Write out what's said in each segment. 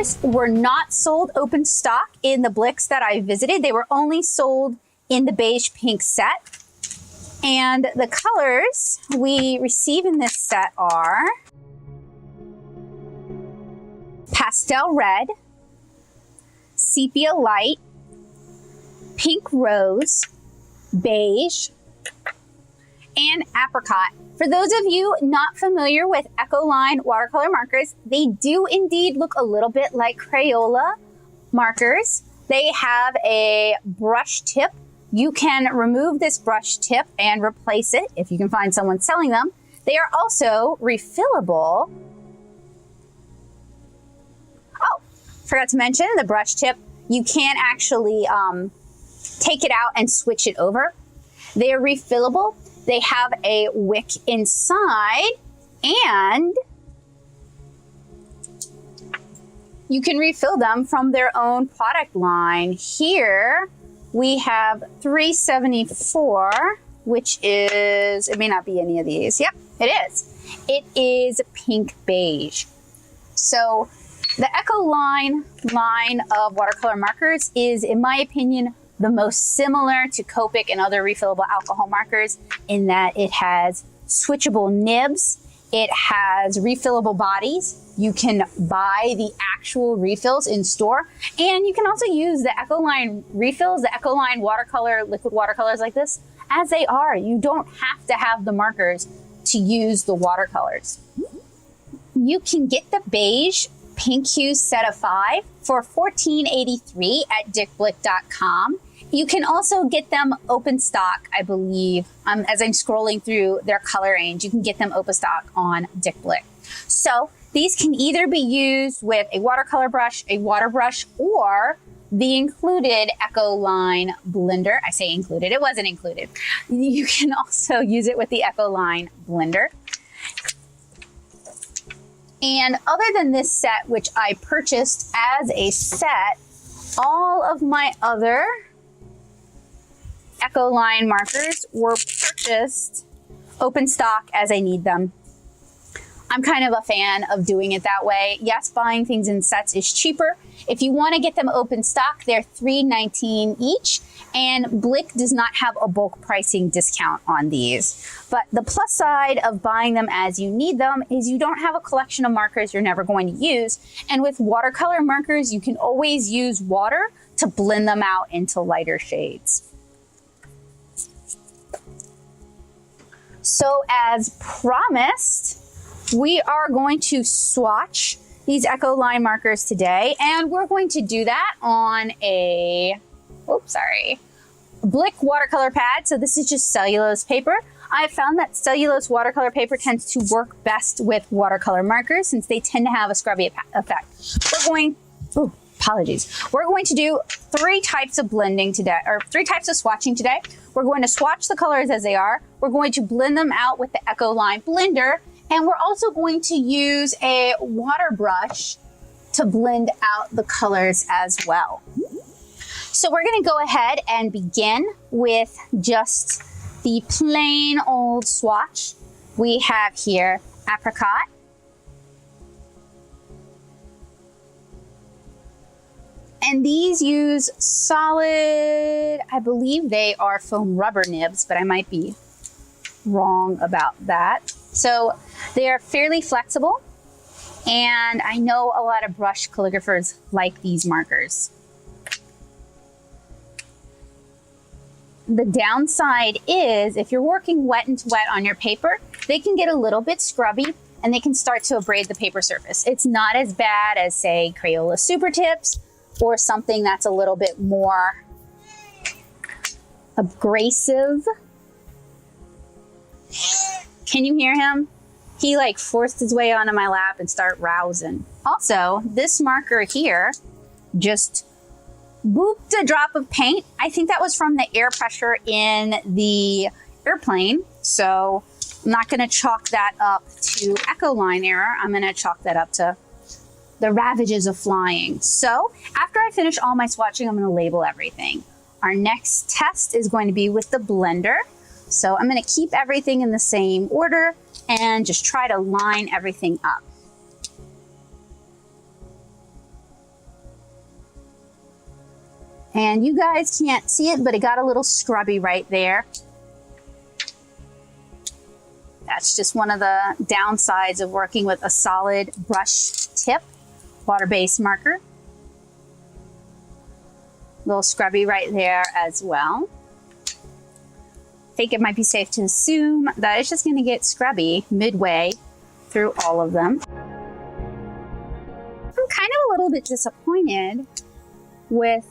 These were not sold open stock in the Blicks that I visited. They were only sold in the beige pink set. And the colors we receive in this set are pastel red, sepia light, pink rose, beige, and apricot. For those of you not familiar with Ecoline watercolor markers, they do indeed look a little bit like Crayola markers. They have a brush tip. You can remove this brush tip and replace it if you can find someone selling them. They are also refillable. Oh, forgot to mention the brush tip. You can actually take it out and switch it over. They are refillable. They have a wick inside, and you can refill them from their own product line. Here we have 374, which is, it may not be any of these. Yep, it is. It is pink beige. So the Ecoline line of watercolor markers is, in my opinion, the most similar to Copic and other refillable alcohol markers in that it has switchable nibs, it has refillable bodies. You can buy the actual refills in store, and you can also use the Ecoline refills, the Ecoline watercolor, liquid watercolors like this, as they are. You don't have to have the markers to use the watercolors. You can get the beige pink hues set of 5 for $14.83 at dickblick.com. You can also get them open stock, I believe, as I'm scrolling through their color range. You can get them open stock on Dick Blick. So these can either be used with a watercolor brush, a water brush, or the included Ecoline blender. I say included, it wasn't included. You can also use it with the Ecoline blender. And other than this set, which I purchased as a set, all of my other Ecoline markers were purchased open stock as I need them. I'm kind of a fan of doing it that way. Yes, buying things in sets is cheaper. If you want to get them open stock, they're $3.19 each, and Blick does not have a bulk pricing discount on these. But the plus side of buying them as you need them is you don't have a collection of markers you're never going to use. And with watercolor markers, you can always use water to blend them out into lighter shades. So as promised, we are going to swatch these Ecoline markers today, and we're going to do that on a, Blick watercolor pad. So this is just cellulose paper. I found that cellulose watercolor paper tends to work best with watercolor markers since they tend to have a scrubby effect. We're going to do 3 types of blending today, or 3 types of swatching today. We're going to swatch the colors as they are. We're going to blend them out with the Ecoline blender. And we're also going to use a water brush to blend out the colors as well. So we're going to go ahead and begin with just the plain old swatch. We have here apricot, and these use solid, I believe they are foam rubber nibs, but I might be wrong about that. So they are fairly flexible, and I know a lot of brush calligraphers like these markers. The downside is if you're working wet and wet on your paper, they can get a little bit scrubby and they can start to abrade the paper surface. It's not as bad as, say, Crayola Super Tips or something that's a little bit more abrasive. Can you hear him? He like forced his way onto my lap and started rousing. Also, this marker here just booped a drop of paint. I think that was from the air pressure in the airplane. So I'm not gonna chalk that up to Ecoline error. I'm gonna chalk that up to the ravages of flying. So after I finish all my swatching, I'm gonna label everything. Our next test is going to be with the blender. So I'm gonna keep everything in the same order and just try to line everything up. And you guys can't see it, but it got a little scrubby right there. That's just one of the downsides of working with a solid brush tip water-based marker. A little scrubby right there as well. I think it might be safe to assume that it's just going to get scrubby midway through all of them. I'm kind of a little bit disappointed with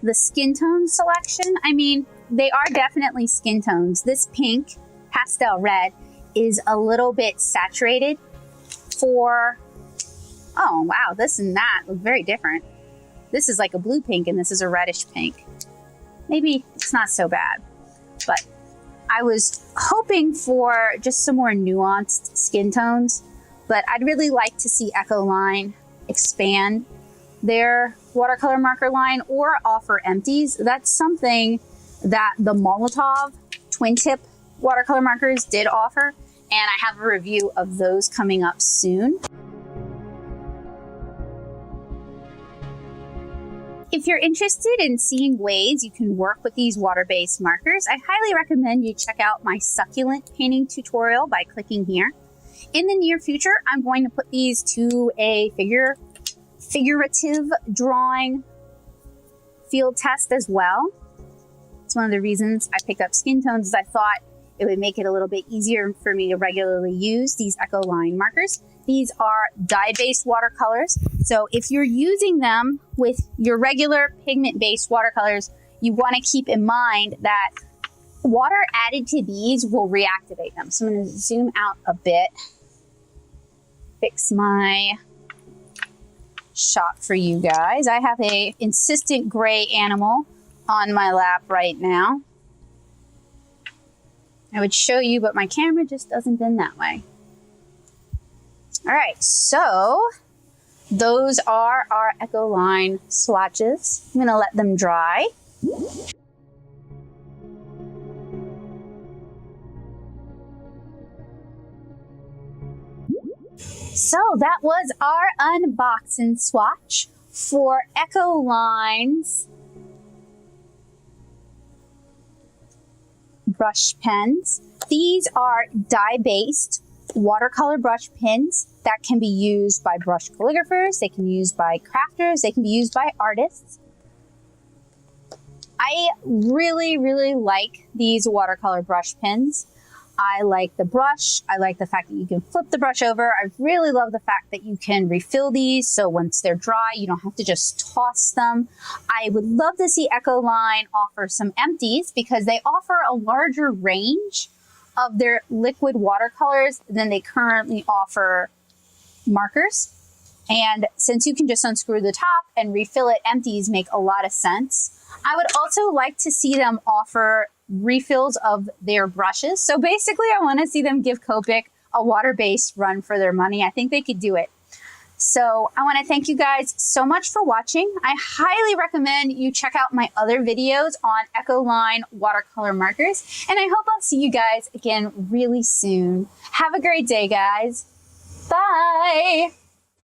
the skin tone selection. I mean, they are definitely skin tones. This pink pastel red is a little bit saturated for, oh wow, this and that look very different. This is like a blue pink and this is a reddish pink. Maybe it's not so bad, but I was hoping for just some more nuanced skin tones, but I'd really like to see Ecoline expand their watercolor marker line or offer empties. That's something that the Molotov twin tip watercolor markers did offer, and I have a review of those coming up soon. If you're interested in seeing ways you can work with these water-based markers, I highly recommend you check out my succulent painting tutorial by clicking here. In the near future, I'm going to put these to a figurative drawing field test as well. It's one of the reasons I picked up skin tones, is I thought it would make it a little bit easier for me to regularly use these Ecoline markers. These are dye-based watercolors, so if you're using them with your regular pigment-based watercolors, you want to keep in mind that water added to these will reactivate them. So I'm going to zoom out a bit, fix my shot for you guys. I have a insistent gray animal on my lap right now. I would show you, but my camera just doesn't bend that way. All right, so those are our Ecoline swatches. I'm gonna let them dry. So that was our unboxing swatch for Ecoline's brush pens. These are dye-based watercolor brush pens that can be used by brush calligraphers, they can be used by crafters, they can be used by artists. I really, really like these watercolor brush pens. I like the brush. I like the fact that you can flip the brush over. I really love the fact that you can refill these, so once they're dry, you don't have to just toss them. I would love to see Ecoline offer some empties because they offer a larger range of their liquid watercolors than they currently offer markers. And since you can just unscrew the top and refill it, empties make a lot of sense. I would also like to see them offer refills of their brushes. So basically, I want to see them give Copic a water-based run for their money. I think they could do it. So I want to thank you guys so much for watching. I highly recommend you check out my other videos on Ecoline watercolor markers. And I hope I'll see you guys again really soon. Have a great day, guys. Bye.